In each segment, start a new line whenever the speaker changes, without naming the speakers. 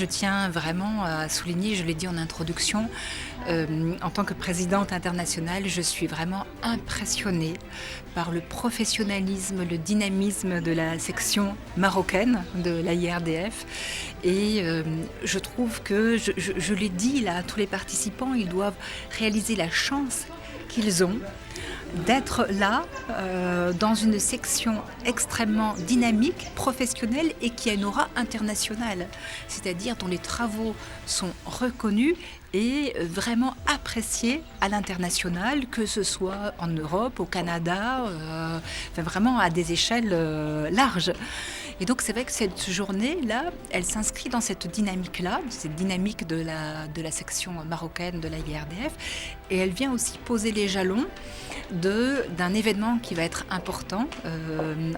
je tiens vraiment à souligner, je l'ai dit en introduction, en tant que présidente internationale, je suis vraiment impressionnée par le professionnalisme, le dynamisme de la section marocaine de l'AIRDF. Et je trouve que, je l'ai dit là à tous les participants, ils doivent réaliser la chance qu'ils ont d'être là dans une section extrêmement dynamique, professionnelle et qui a une aura internationale, c'est-à-dire dont les travaux sont reconnus et vraiment appréciés à l'international, que ce soit en Europe, au Canada, vraiment à des échelles larges. Et donc c'est vrai que cette journée-là, elle s'inscrit dans cette dynamique-là, cette dynamique de la section marocaine de l'AIRDF, et elle vient aussi poser les jalons d'un événement qui va être important.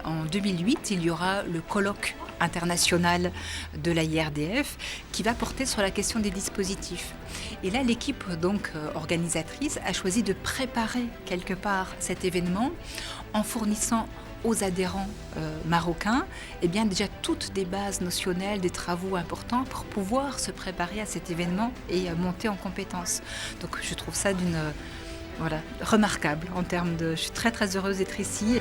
En 2008, il y aura le colloque international de l'AIRDF qui va porter sur la question des dispositifs. Et là, l'équipe donc organisatrice a choisi de préparer quelque part cet événement en fournissant aux adhérents marocains déjà toutes des bases notionnelles, des travaux importants pour pouvoir se préparer à cet événement et monter en compétences. Donc je trouve ça remarquable en termes de... Je suis très très heureuse d'être ici.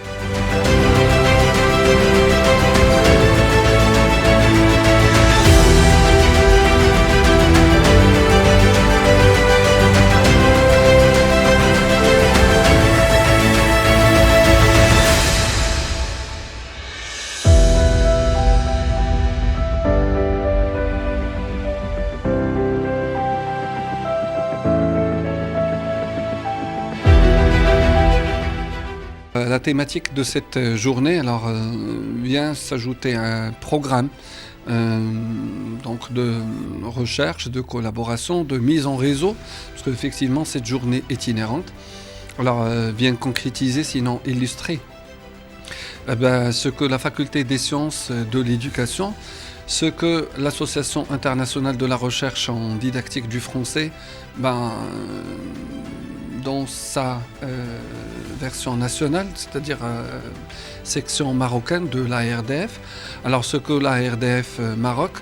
La thématique de cette journée vient s'ajouter à un programme donc de recherche, de collaboration, de mise en réseau, parce qu'effectivement cette journée itinérante vient concrétiser, sinon illustrer ce que la faculté des sciences de l'éducation, ce que l'Association internationale de la recherche en didactique du français, dans sa version nationale, c'est-à-dire section marocaine de l'AIRDF. Alors ce que l'AIRDF Maroc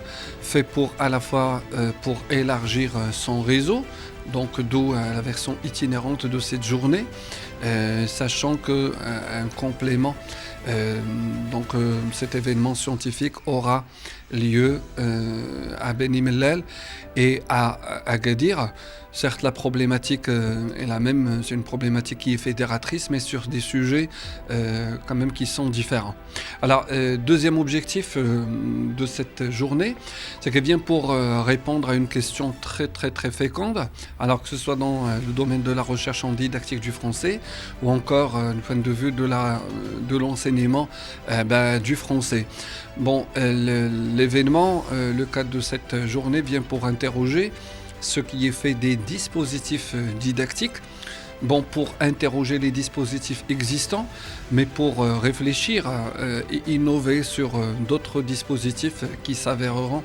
fait à la fois pour élargir son réseau, donc d'où la version itinérante de cette journée, sachant qu'un complément, cet événement scientifique aura lieu à Beni Mellel et à Agadir. Certes, la problématique est la même, c'est une problématique qui est fédératrice, mais sur des sujets quand même qui sont différents. Alors, deuxième objectif de cette journée, c'est qu'elle vient pour répondre à une question très très très féconde, alors que ce soit dans le domaine de la recherche en didactique du français ou encore du point de vue de l'enseignement du français. Bon, l'événement, le cadre de cette journée vient pour interroger ce qui est fait des dispositifs didactiques, pour interroger les dispositifs existants, mais pour réfléchir et innover sur d'autres dispositifs qui s'avéreront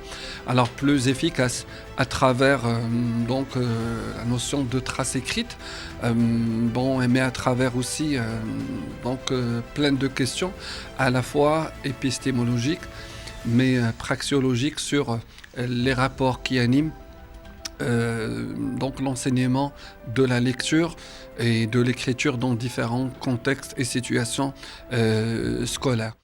plus efficaces à travers la notion de trace écrite, mais à travers aussi plein de questions à la fois épistémologiques, mais praxiologiques sur les rapports qui animent l'enseignement de la lecture et de l'écriture dans différents contextes et situations scolaires.